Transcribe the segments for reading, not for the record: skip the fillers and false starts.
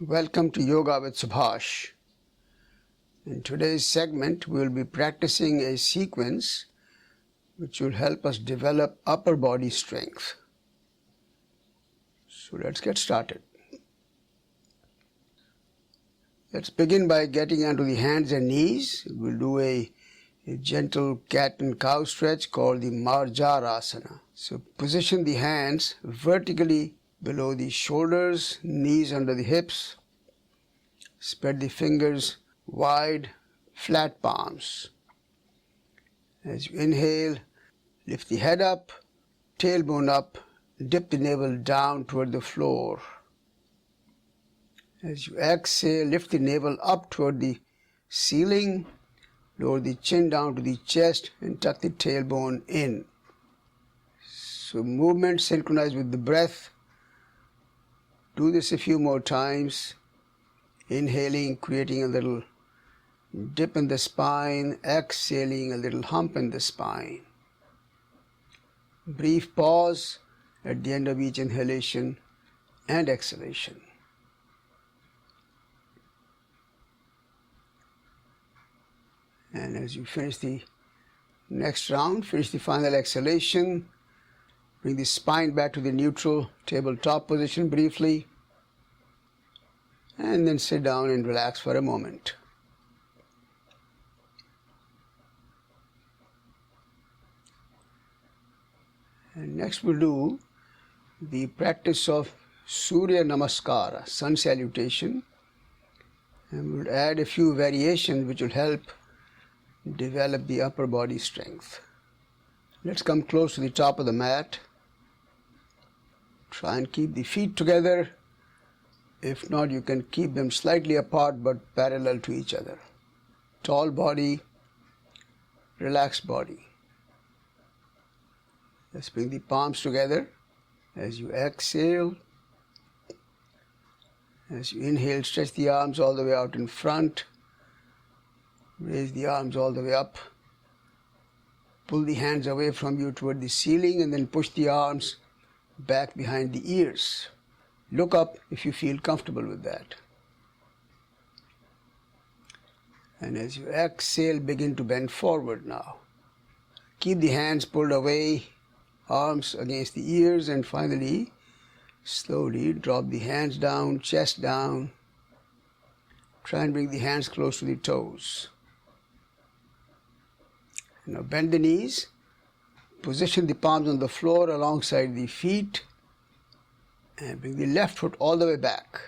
Welcome to Yoga with Subhash. In today's segment, we will be practicing a sequence which will help us develop upper body strength. So let's get started. Let's begin by getting onto the hands and knees. We'll do a gentle cat and cow stretch called the Marjarasana. So position the hands vertically below the shoulders, knees under the hips. Spread the fingers wide, flat palms. As you inhale, lift the head up, tailbone up, dip the navel down toward the floor. As you exhale, lift the navel up toward the ceiling, lower the chin down to the chest and tuck the tailbone in. So movement synchronized with the breath. Do this a few more times. Inhaling, creating a little dip in the spine, exhaling a little hump in the spine. Brief pause at the end of each inhalation and exhalation. And as you finish the next round, finish the final exhalation, bring the spine back to the neutral tabletop position briefly, and then sit down and relax for a moment. And next we'll do the practice of Surya Namaskara, sun salutation, and we'll add a few variations which will help develop the upper body strength. Let's come close to the top of the mat. Try and keep the feet together. If not, you can keep them slightly apart but parallel to each other. Tall body, relaxed body. Let's bring the palms together. As you exhale, as you inhale, stretch the arms all the way out in front. Raise the arms all the way up. Pull the hands away from you toward the ceiling and then push the arms back behind the ears. Look up if you feel comfortable with that. And as you exhale, begin to bend forward now. Keep the hands pulled away, arms against the ears, and finally, slowly drop the hands down, chest down. Try and bring the hands close to the toes. Now bend the knees, position the palms on the floor alongside the feet, and bring the left foot all the way back.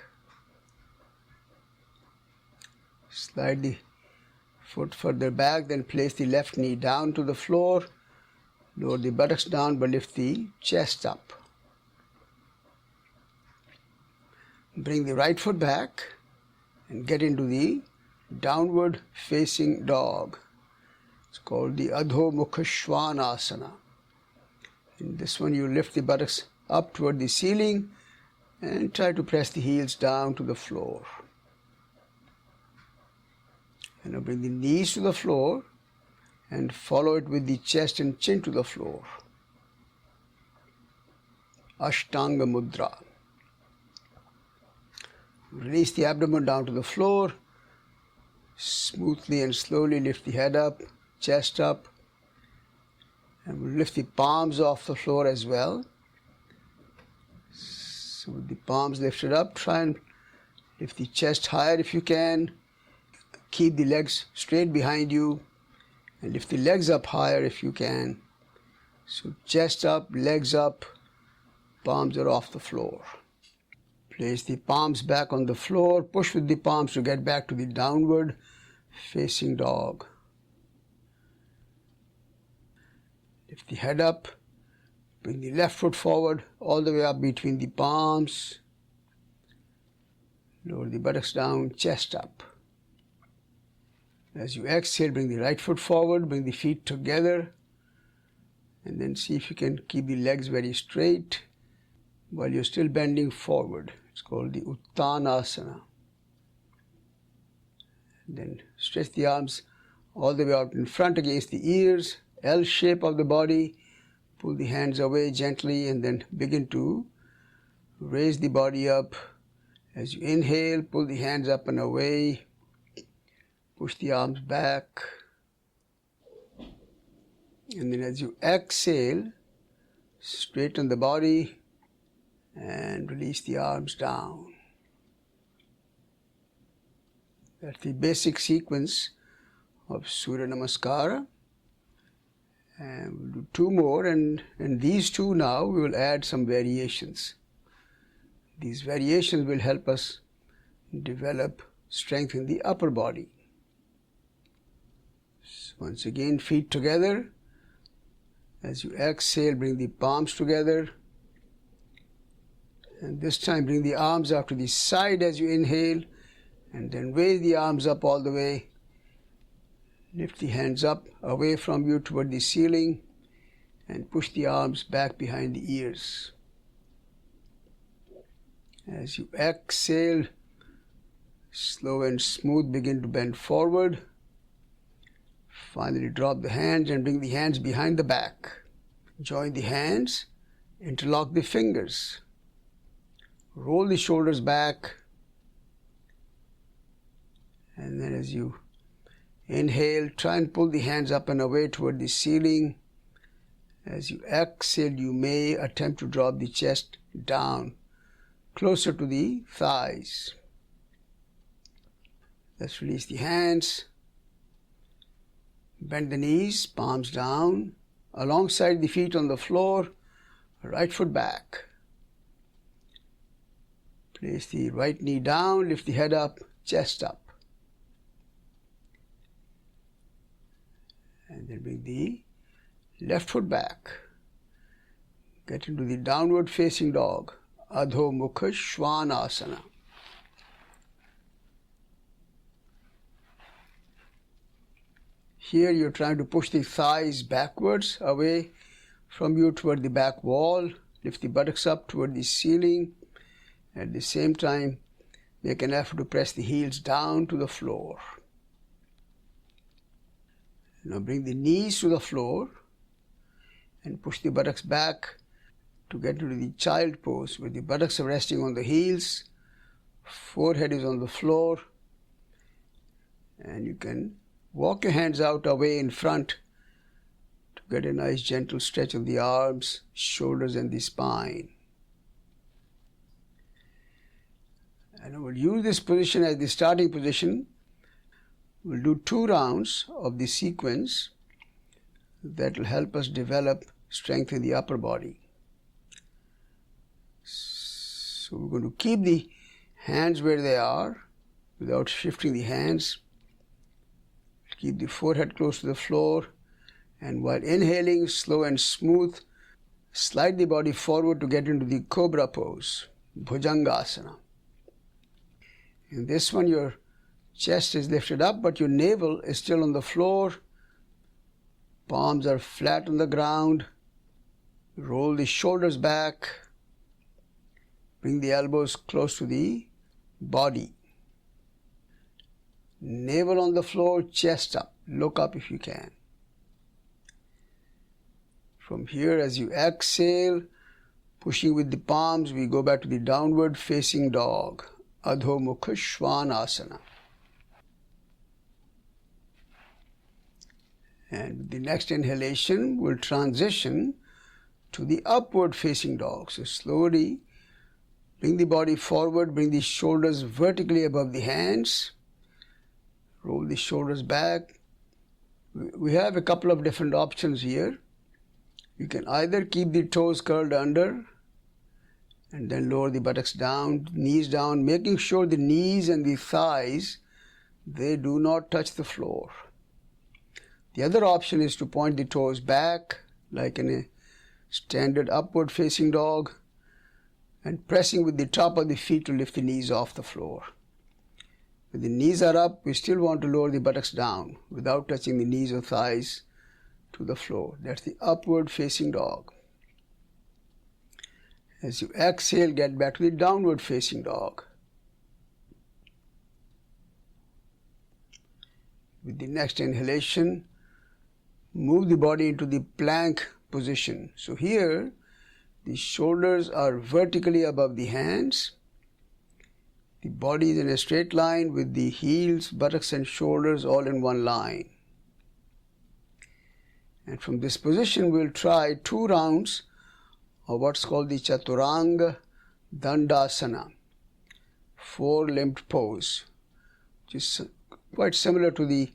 Slide the foot further back, then place the left knee down to the floor. Lower the buttocks down but lift the chest up. Bring the right foot back and get into the downward facing dog. It's called the Adho Mukha Svanasana. In this one you lift the buttocks up toward the ceiling and try to press the heels down to the floor. And now bring the knees to the floor and follow it with the chest and chin to the floor. Ashtanga Mudra. Release the abdomen down to the floor. Smoothly and slowly lift the head up, chest up, and we'll lift the palms off the floor as well. So with the palms lifted up, try and lift the chest higher if you can. Keep the legs straight behind you and lift the legs up higher if you can. So chest up, legs up, palms are off the floor. Place the palms back on the floor. Push with the palms to get back to the downward facing dog. Lift the head up. Bring the left foot forward all the way up between the palms. Lower the buttocks down, chest up. As you exhale, bring the right foot forward, bring the feet together, and then see if you can keep the legs very straight while you're still bending forward. It's called the Uttanasana. And then stretch the arms all the way out in front against the ears, L shape of the body. Pull the hands away gently and then begin to raise the body up As you inhale, pull the hands up and away. Push the arms back. And then as you exhale, straighten the body and release the arms down. That's the basic sequence of Surya Namaskara. And we'll do two more, and these two now we will add some variations. These variations will help us develop strength in the upper body. So once again, feet together. As you exhale, bring the palms together. And this time bring the arms out to the side as you inhale, and then raise the arms up all the way. Lift the hands up away from you toward the ceiling and push the arms back behind the ears. As you exhale, slow and smooth, begin to bend forward. Finally, drop the hands and bring the hands behind the back. Join the hands, interlock the fingers. Roll the shoulders back. And then as you inhale, try and pull the hands up and away toward the ceiling. As you exhale, you may attempt to drop the chest down, closer to the thighs. Let's release the hands. Bend the knees, palms down, alongside the feet on the floor, right foot back. Place the right knee down, lift the head up, chest up. And then bring the left foot back. Get into the downward facing dog, Adho Mukha Svanasana. Here you're trying to push the thighs backwards, away from you toward the back wall. Lift the buttocks up toward the ceiling. At the same time, make an effort to press the heels down to the floor. Now bring the knees to the floor and push the buttocks back to get into the child pose, where the buttocks are resting on the heels, forehead is on the floor, and you can walk your hands out away in front to get a nice gentle stretch of the arms, shoulders and the spine. And I will use this position as the starting position. We'll do 2 rounds of the sequence that will help us develop strength in the upper body. So we're going to keep the hands where they are without shifting the hands. Keep the forehead close to the floor, and while inhaling, slow and smooth, slide the body forward to get into the cobra pose, Bhujangasana. In this one, your chest is lifted up, but your navel is still on the floor. Palms are flat on the ground. Roll the shoulders back. Bring the elbows close to the body. Navel on the floor, chest up. Look up if you can. From here, as you exhale, pushing with the palms, we go back to the downward facing dog, Adho Mukha Svanasana. And with the next inhalation, we'll transition to the upward facing dog. So slowly bring the body forward, bring the shoulders vertically above the hands. Roll the shoulders back. We have a couple of different options here. You can either keep the toes curled under and then lower the buttocks down, knees down, making sure the knees and the thighs, they do not touch the floor. The other option is to point the toes back like in a standard upward facing dog and pressing with the top of the feet to lift the knees off the floor. When the knees are up, we still want to lower the buttocks down without touching the knees or thighs to the floor. That's the upward facing dog. As you exhale, get back to the downward facing dog. With the next inhalation, move the body into the plank position. So here, the shoulders are vertically above the hands. The body is in a straight line with the heels, buttocks and shoulders all in one line. And from this position we'll try 2 rounds of what's called the Chaturanga Dandasana, 4-limbed pose, which is quite similar to the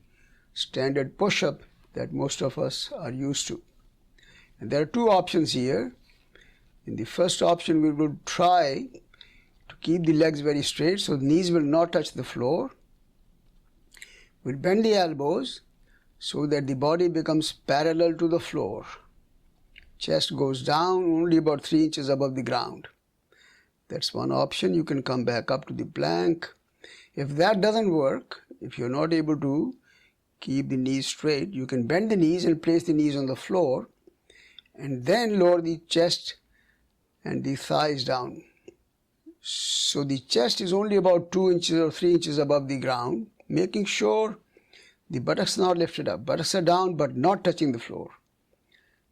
standard push-up that most of us are used to. And there are 2 options here. In the first option, we will try to keep the legs very straight so the knees will not touch the floor. We'll bend the elbows so that the body becomes parallel to the floor. Chest goes down only about 3 inches above the ground. That's one option. You can come back up to the plank. If that doesn't work, if you're not able to keep the knees straight, you can bend the knees and place the knees on the floor and then lower the chest and the thighs down. So the chest is only about 2 inches or 3 inches above the ground, making sure the buttocks are not lifted up. Buttocks are down but not touching the floor.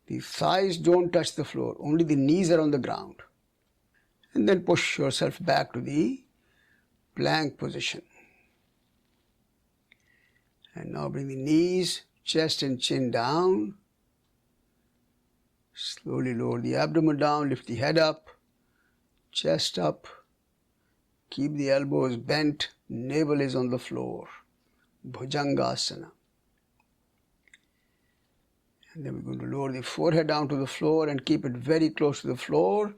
The thighs don't touch the floor, only the knees are on the ground. And then push yourself back to the plank position. And now bring the knees, chest and chin down. Slowly lower the abdomen down, lift the head up, chest up. Keep the elbows bent, navel is on the floor. Bhujangasana. And then we're going to lower the forehead down to the floor and keep it very close to the floor.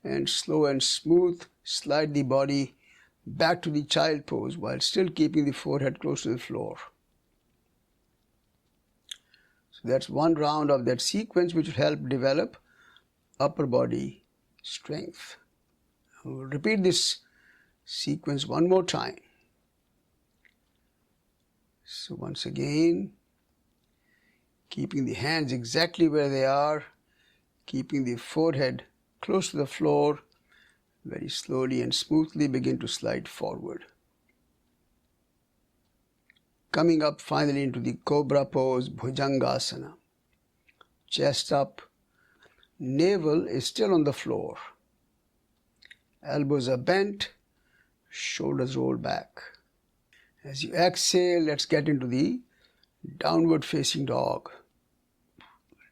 And slow and smooth, slide the body back to the child pose while still keeping the forehead close to the floor. So that's 1 round of that sequence which will help develop upper body strength. We'll repeat this sequence 1 more time. So once again, keeping the hands exactly where they are, keeping the forehead close to the floor, very slowly and smoothly begin to slide forward. Coming up finally into the Cobra pose, Bhujangasana. Chest up, navel is still on the floor. Elbows are bent, shoulders roll back. As you exhale, let's get into the downward facing dog.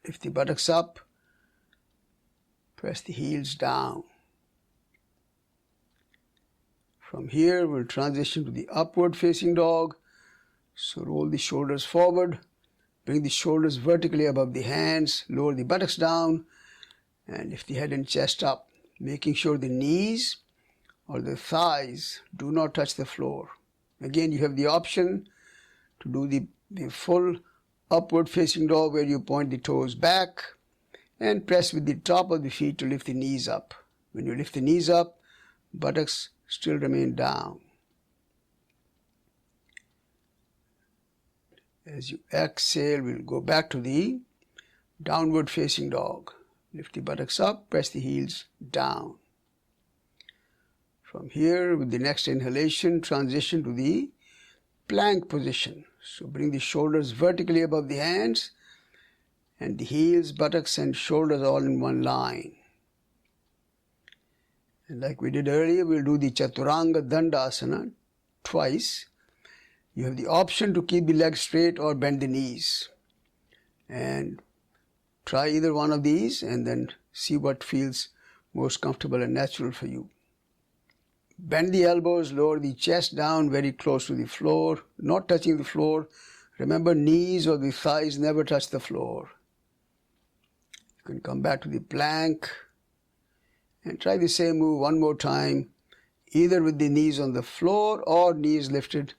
Lift the buttocks up, press the heels down. From here, we'll transition to the upward facing dog. So roll the shoulders forward, bring the shoulders vertically above the hands, lower the buttocks down, and lift the head and chest up, making sure the knees or the thighs do not touch the floor. Again, you have the option to do the full upward facing dog where you point the toes back and press with the top of the feet to lift the knees up. When you lift the knees up, buttocks still remain down. As you exhale, we'll go back to the downward facing dog. Lift the buttocks up, press the heels down. From here, with the next inhalation, transition to the plank position. So bring the shoulders vertically above the hands and the heels, buttocks and shoulders all in one line. And like we did earlier, we'll do the Chaturanga Dandasana twice. You have the option to keep the legs straight or bend the knees. And try either one of these and then see what feels most comfortable and natural for you. Bend the elbows, lower the chest down very close to the floor, not touching the floor. Remember, knees or the thighs never touch the floor. You can come back to the plank and try the same move 1 more time, either with the knees on the floor or knees lifted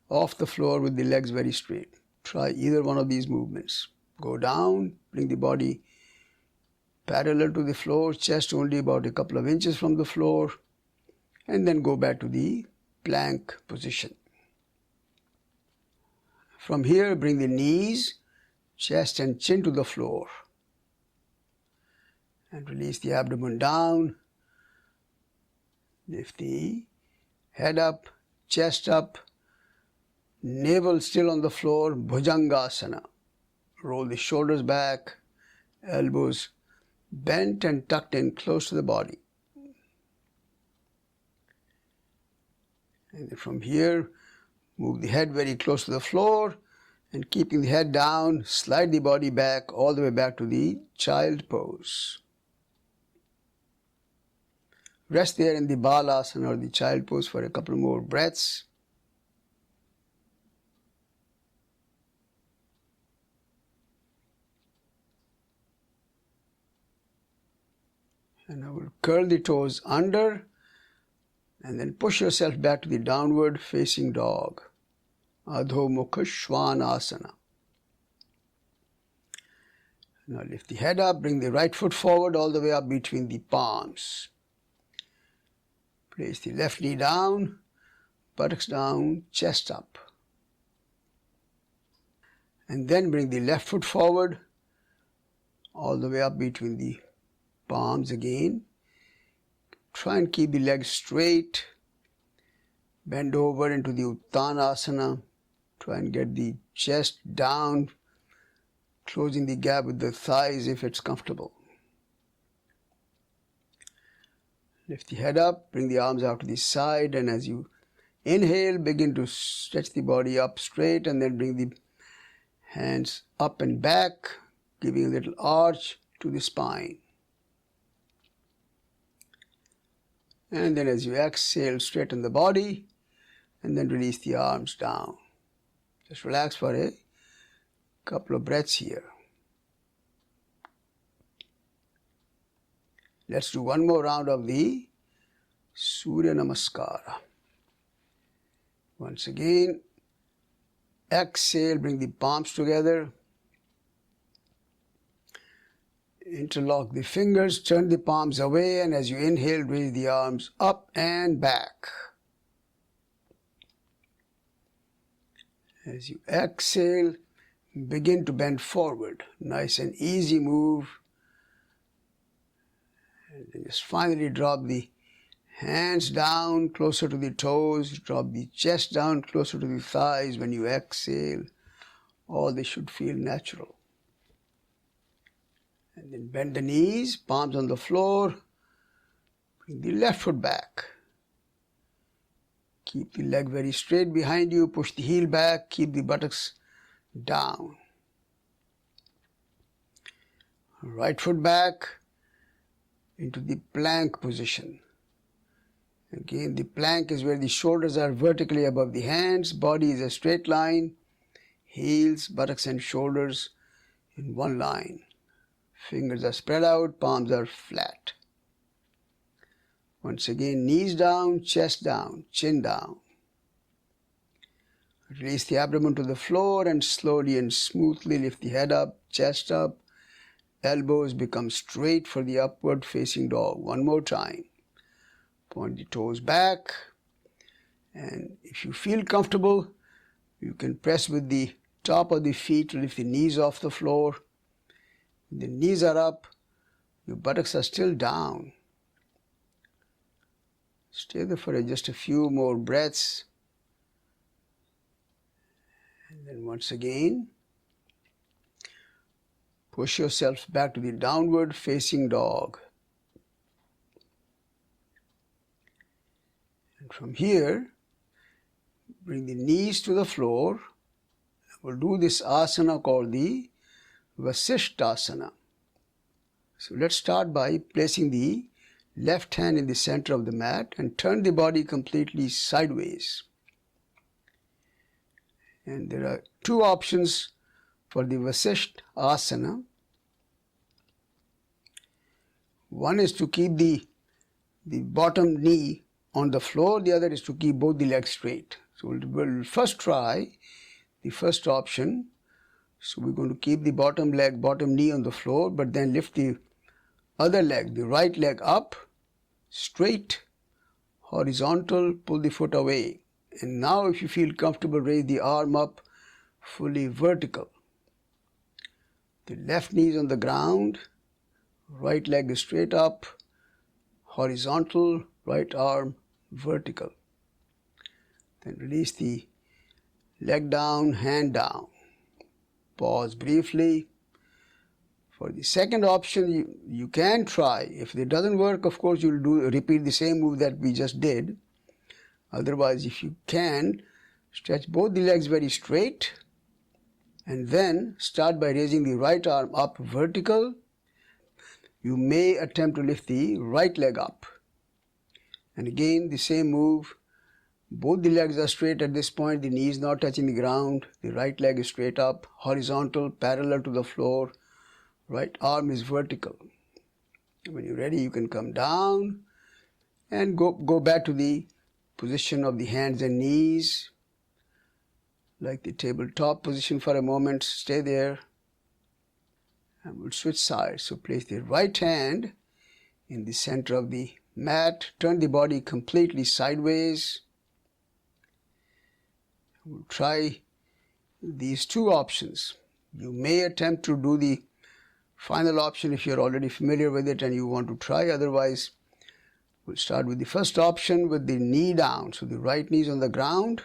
off the floor with the legs very straight. Try either one of these movements. Go down, bring the body parallel to the floor, chest only about a couple of inches from the floor, and then go back to the plank position. From here, bring the knees, chest and chin to the floor. And release the abdomen down. Lift the head up, chest up, navel still on the floor, Bhujangasana. Roll the shoulders back, elbows bent and tucked in close to the body. And then from here, move the head very close to the floor, and keeping the head down, slide the body back all the way back to the child pose. Rest there in the Balasana or the child pose for a couple more breaths. And I will curl the toes under and then push yourself back to the downward facing dog. Adho Mukha Svanasana. Now lift the head up, bring the right foot forward all the way up between the palms. Place the left knee down, buttocks down, chest up. And then bring the left foot forward all the way up between the palms again. Try and keep the legs straight. Bend over into the Uttanasana. Try and get the chest down, closing the gap with the thighs if it's comfortable. Lift the head up, bring the arms out to the side, and as you inhale, begin to stretch the body up straight, and then bring the hands up and back, giving a little arch to the spine. And then as you exhale, straighten the body, and then release the arms down. Just relax for a couple of breaths here. Let's do one more round of the Surya Namaskara. Once again, exhale, bring the palms together. Interlock the fingers, turn the palms away, and as you inhale, raise the arms up and back. As you exhale, begin to bend forward. Nice and easy move. And then just finally drop the hands down closer to the toes. Drop the chest down closer to the thighs when you exhale. All this should feel natural. And then bend the knees, palms on the floor. Bring the left foot back. Keep the leg very straight behind you. Push the heel back. Keep the buttocks down. Right foot back into the plank position. Again, the plank is where the shoulders are vertically above the hands. Body is a straight line. Heels, buttocks and shoulders in one line. Fingers are spread out, palms are flat. Once again, knees down, chest down, chin down. Release the abdomen to the floor and slowly and smoothly lift the head up, chest up. Elbows become straight for the upward facing dog. One more time. Point the toes back. And if you feel comfortable, you can press with the top of the feet to lift the knees off the floor. The knees are up, your buttocks are still down. Stay there for just a few more breaths. And then once again, push yourself back to the downward facing dog. And from here, bring the knees to the floor. We'll do this asana called the Vasishthasana. So let's start by placing the left hand in the center of the mat and turn the body completely sideways. And there are two options for the Vasishthasana. One is to keep the bottom knee on the floor, the other is to keep both the legs straight. So we'll first try the first option. So we're going to keep the bottom knee on the floor, but then lift the other leg, the right leg up, straight, horizontal, pull the foot away. And now if you feel comfortable, raise the arm up, fully vertical. The left knee is on the ground, right leg is straight up, horizontal, right arm vertical. Then release the leg down, hand down. Pause briefly. For the second option, you can try. If it doesn't work, of course, you'll repeat the same move that we just did. Otherwise, if you can, stretch both the legs very straight and then start by raising the right arm up vertical. You may attempt to lift the right leg up. And again, the same move. Both the legs are straight at this point, the knee is not touching the ground, the right leg is straight up, horizontal, parallel to the floor, right arm is vertical. When you're ready, you can come down and go back to the position of the hands and knees, like the tabletop position for a moment. Stay there and we'll switch sides. So place the right hand in the center of the mat, turn the body completely sideways. We'll try these two options. You may attempt to do the final option if you're already familiar with it and you want to try. Otherwise, we'll start with the first option with the knee down. So the right knee is on the ground.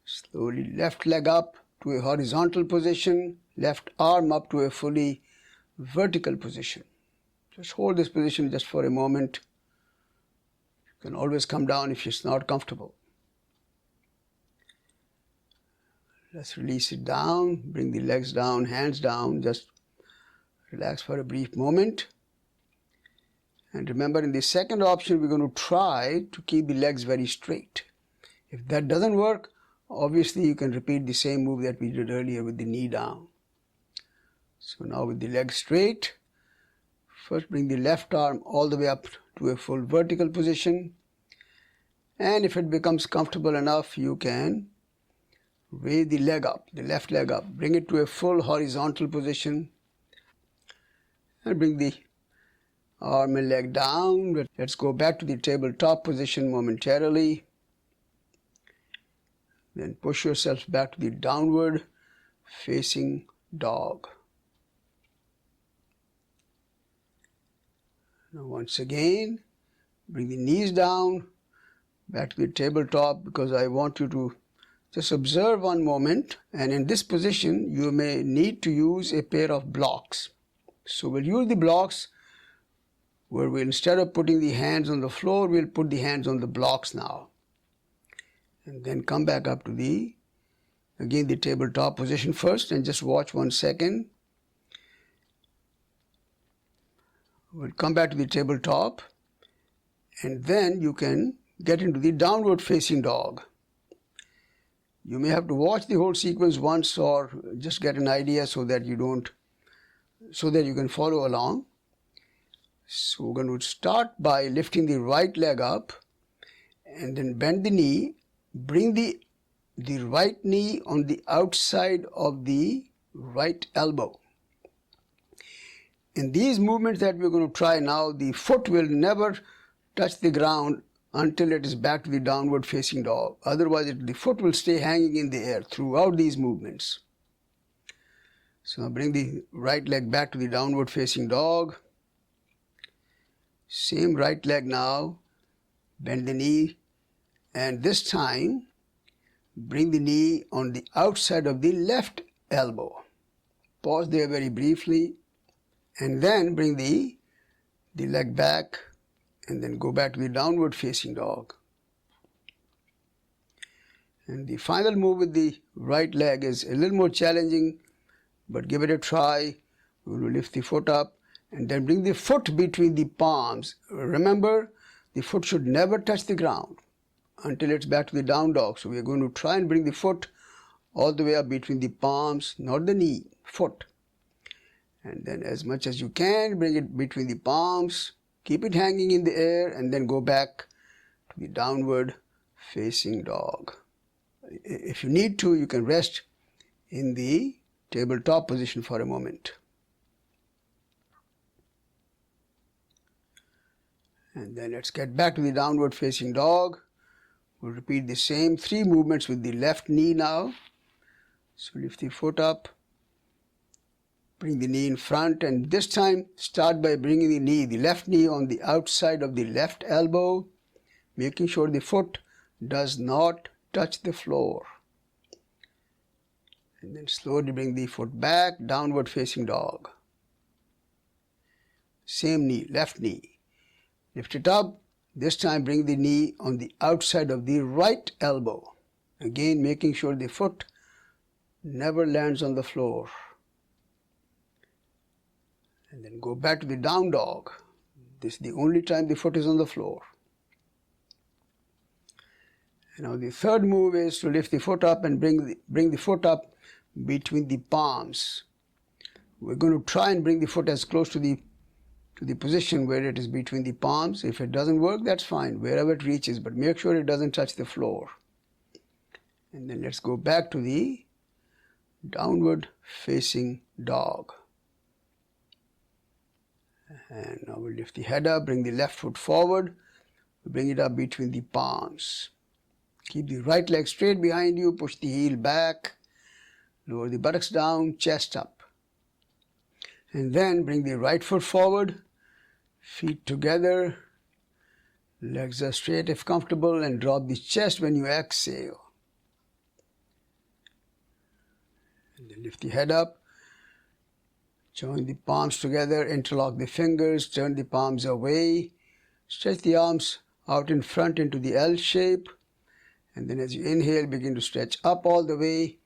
Slowly left leg up to a horizontal position, left arm up to a fully vertical position. Just hold this position just for a moment. You can always come down if it's not comfortable. Let's release it down, bring the legs down, hands down, just relax for a brief moment. And remember, in the second option, we're going to try to keep the legs very straight. If that doesn't work, obviously you can repeat the same move that we did earlier with the knee down. So now with the legs straight, first bring the left arm all the way up to a full vertical position. And if it becomes comfortable enough, you can raise the leg up, the left leg up, bring it to a full horizontal position and bring the arm and leg down. Let's go back to the tabletop position momentarily. Then push yourself back to the downward facing dog. Now once again, bring the knees down, back to the tabletop, because I want you to just observe one moment, and in this position you may need to use a pair of blocks. So we'll use the blocks where we'll, instead of putting the hands on the floor, we'll put the hands on the blocks now. And then come back up to the tabletop position first, and just watch 1 second. We'll come back to the tabletop and then you can get into the downward facing dog. You may have to watch the whole sequence once or just get an idea so that you can follow along. So we're going to start by lifting the right leg up and then bend the knee, bring the right knee on the outside of the right elbow. In these movements that we're going to try now, the foot will never touch the ground until it is back to the downward facing dog. Otherwise, the foot will stay hanging in the air throughout these movements. So now bring the right leg back to the downward facing dog. Same right leg now. Bend the knee. And this time, bring the knee on the outside of the left elbow. Pause there very briefly. And then bring the leg back. And then go back to the downward facing dog. And the final move with the right leg is a little more challenging, but give it a try. We will lift the foot up and then bring the foot between the palms. Remember, the foot should never touch the ground until it's back to the down dog. So we are going to try and bring the foot all the way up between the palms, not the knee, foot. And then as much as you can, bring it between the palms. Keep it hanging in the air and then go back to the downward facing dog. If you need to, you can rest in the tabletop position for a moment. And then let's get back to the downward facing dog. We'll repeat the same 3 movements with the left knee now. So lift the foot up. Bring the knee in front, and this time start by bringing the left knee on the outside of the left elbow, making sure the foot does not touch the floor. And then slowly bring the foot back, downward facing dog. Same knee, left knee. Lift it up, This time bring the knee on the outside of the right elbow. Again, making sure the foot never lands on the floor. And then go back to the down dog. This is the only time the foot is on the floor. And now the third move is to lift the foot up and bring the foot up between the palms. We're going to try and bring the foot as close to the position where it is between the palms. If it doesn't work, that's fine, wherever it reaches, but make sure it doesn't touch the floor. And then let's go back to the downward facing dog. And now we'll lift the head up, bring the left foot forward, bring it up between the palms. Keep the right leg straight behind you, push the heel back, lower the buttocks down, chest up. And then bring the right foot forward, feet together, legs are straight if comfortable, and drop the chest when you exhale. And then lift the head up, join the palms together, interlock the fingers, turn the palms away, stretch the arms out in front into the L shape, and then as you inhale, begin to stretch up all the way.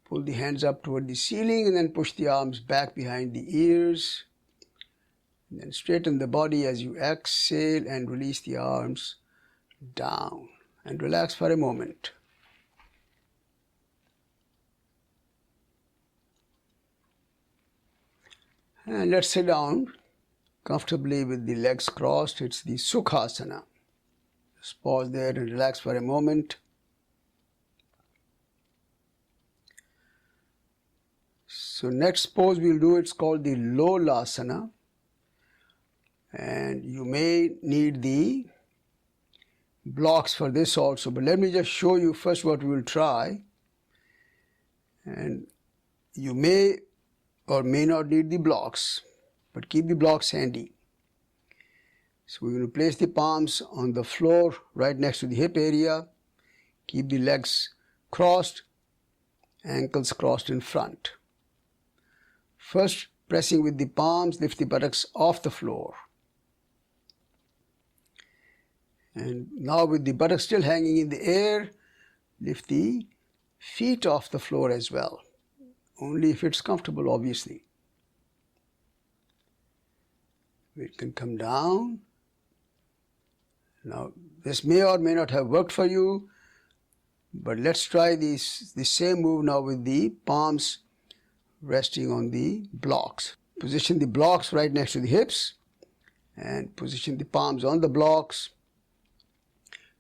Pull the hands up toward the ceiling and then push the arms back behind the ears. And then straighten the body as you exhale and release the arms down. And relax for a moment. And let's sit down comfortably with the legs crossed. It's the Sukhasana. Just pause there and relax for a moment. So next pose we'll do, it's called the Lolasana. And you may need the blocks for this also, but let me just show you first what we will try. And you may or may not need the blocks, but keep the blocks handy. So we're going to place the palms on the floor right next to the hip area. Keep the legs crossed, ankles crossed in front. First, pressing with the palms, lift the buttocks off the floor. And now with the buttocks still hanging in the air, lift the feet off the floor as well. Only if it's comfortable, obviously. It can come down. Now, this may or may not have worked for you, but let's try the same move now with the palms resting on the blocks. Position the blocks right next to the hips and position the palms on the blocks.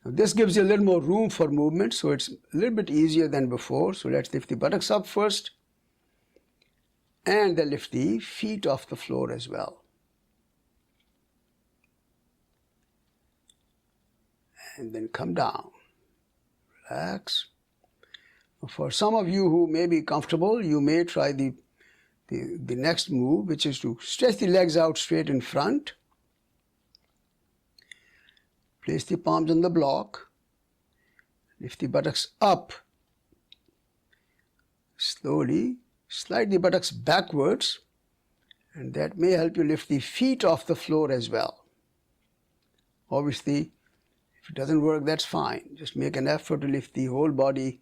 Now, this gives you a little more room for movement, so it's a little bit easier than before. So let's lift the buttocks up first and then lift the feet off the floor as well. And then come down. Relax. For some of you who may be comfortable, you may try the next move, which is to stretch the legs out straight in front. Place the palms on the block. Lift the buttocks up. Slowly slide the buttocks backwards, and that may help you lift the feet off the floor as well. Obviously, if it doesn't work, that's fine. Just make an effort to lift the whole body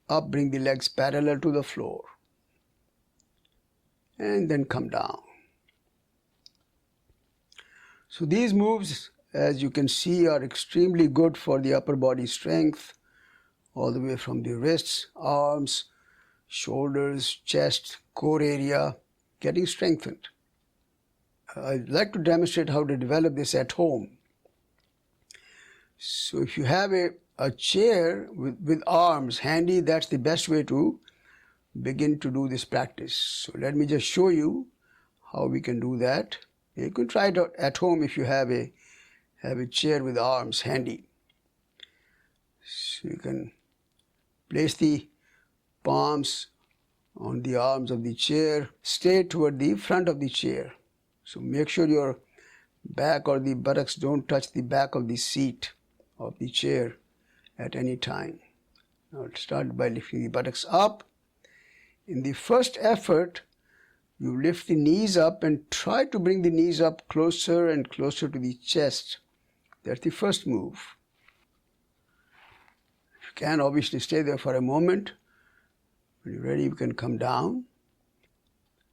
up, bring the legs parallel to the floor, and then come down. So these moves, as you can see, are extremely good for the upper body strength, all the way from the wrists, arms, shoulders, chest, core area, getting strengthened. I'd like to demonstrate how to develop this at home. So if you have a chair with arms handy, that's the best way to begin to do this practice. So let me just show you how we can do that. You can try it at home if you have a chair with arms handy. So you can place the palms on the arms of the chair, straight toward the front of the chair. So make sure your back or the buttocks don't touch the back of the seat of the chair at any time. Now let's start by lifting the buttocks up. In the first effort, you lift the knees up and try to bring the knees up closer and closer to the chest That's the first move. If you can, obviously stay there for a moment. When you're ready, you can come down.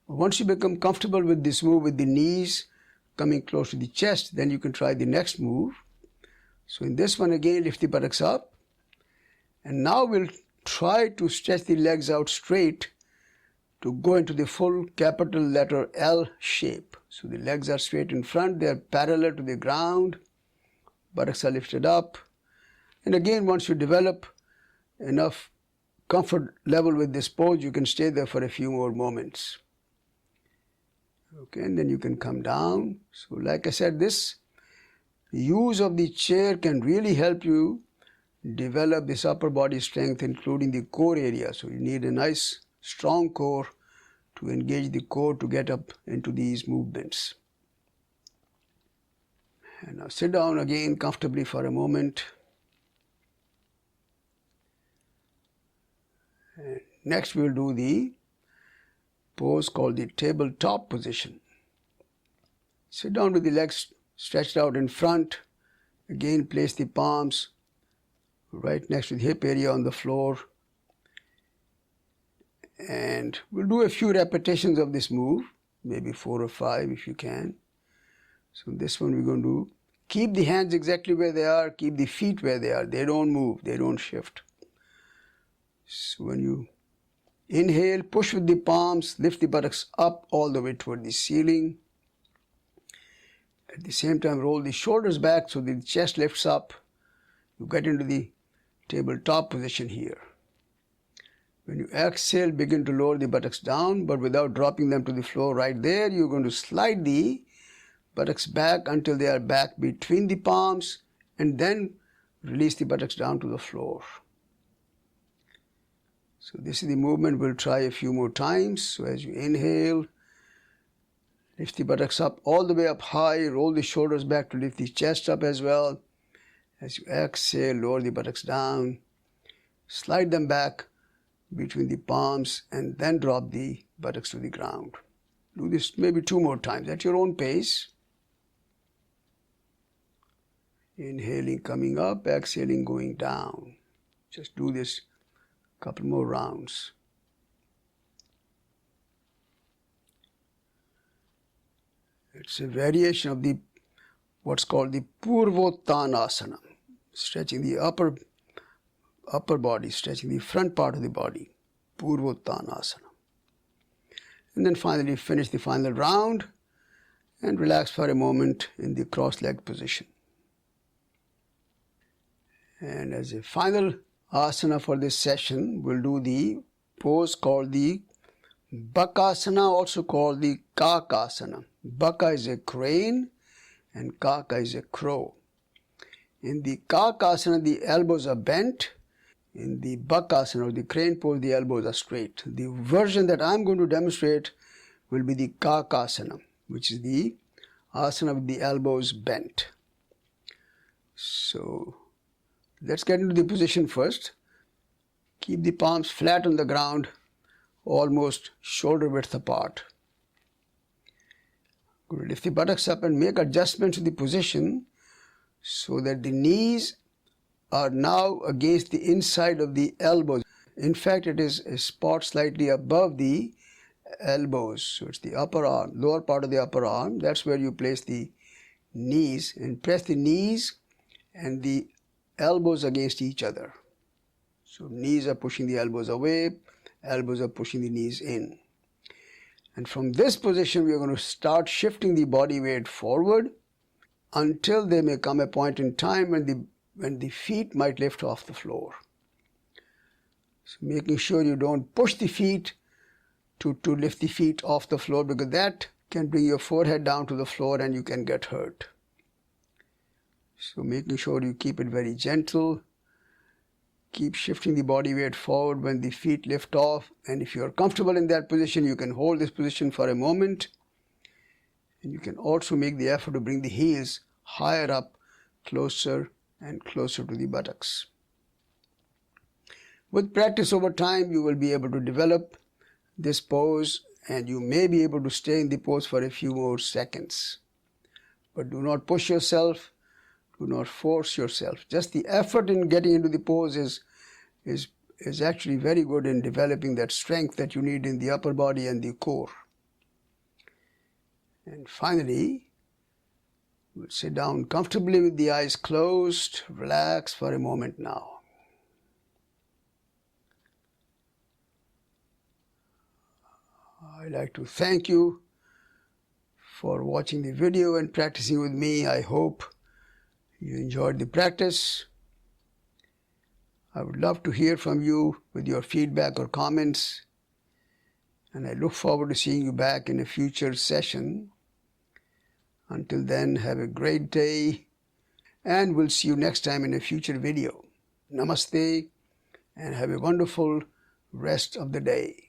Once you become comfortable with this move, with the knees coming close to the chest, then you can try the next move. So in this one again, lift the buttocks up. And now we'll try to stretch the legs out straight to go into the full capital letter L shape. So the legs are straight in front, they are parallel to the ground, buttocks are lifted up. And again, once you develop enough comfort level with this pose, you can stay there for a few more moments. Okay, and then you can come down. So like I said, this use of the chair can really help you develop this upper body strength, including the core area. So you need a nice strong core to engage the core to get up into these movements. And now sit down again comfortably for a moment. And next we'll do the pose called the tabletop position. Sit down with the legs stretched out in front. Again, place the palms right next to the hip area on the floor. And we'll do a few repetitions of this move, maybe 4 or 5 if you can. So this one we're going to keep the hands exactly where they are, keep the feet where they are. They don't move, they don't shift. So when you inhale, push with the palms, lift the buttocks up all the way toward the ceiling. At the same time, roll the shoulders back so the chest lifts up. You get into the tabletop position here. When you exhale, begin to lower the buttocks down, but without dropping them to the floor right there. You're going to slide the buttocks back until they are back between the palms, and then release the buttocks down to the floor. So this is the movement. We'll try a few more times. So as you inhale, lift the buttocks up all the way up high, roll the shoulders back to lift the chest up as well. As you exhale, lower the buttocks down, slide them back between the palms, and then drop the buttocks to the ground. Do this maybe 2 more times at your own pace. Inhaling, coming up, exhaling, going down. Just do this a couple more rounds. It's a variation of the what's called the Purvottanasana, stretching the upper body, stretching the front part of the body, Purvottanasana. And then finally finish the final round and relax for a moment in the cross-legged position. And as a final asana for this session, we'll do the pose called the Bakasana, also called the Kakasana. Baka is a crane and Kaka is a crow. In the Kakasana, the elbows are bent. In the Bakasana or the crane pose, the elbows are straight. The version that I'm going to demonstrate will be the Kakasana, which is the asana with the elbows bent. So let's get into the position first. Keep the palms flat on the ground, almost shoulder width apart. Lift the buttocks up and make adjustments to the position so that the knees are now against the inside of the elbows. In fact, it is a spot slightly above the elbows. So it's the upper arm, lower part of the upper arm. That's where you place the knees, and press the knees and the elbows against each other. So knees are pushing the elbows away, elbows are pushing the knees in. And from this position, we are going to start shifting the body weight forward until there may come a point in time when the feet might lift off the floor. So making sure you don't push the feet to lift the feet off the floor, because that can bring your forehead down to the floor and you can get hurt. So making sure you keep it very gentle. Keep shifting the body weight forward when the feet lift off, and if you are comfortable in that position, you can hold this position for a moment. And you can also make the effort to bring the heels higher up, closer and closer to the buttocks. With practice over time, you will be able to develop this pose, and you may be able to stay in the pose for a few more seconds. But do not push yourself. Do not force yourself. Just the effort in getting into the pose is actually very good in developing that strength that you need in the upper body and the core. And finally, we'll sit down comfortably with the eyes closed. Relax for a moment now. I'd like to thank you for watching the video and practicing with me. I hope you enjoyed the practice. I would love to hear from you with your feedback or comments, and I look forward to seeing you back in a future session. Until then, have a great day, and we'll see you next time in a future video. Namaste, and have a wonderful rest of the day.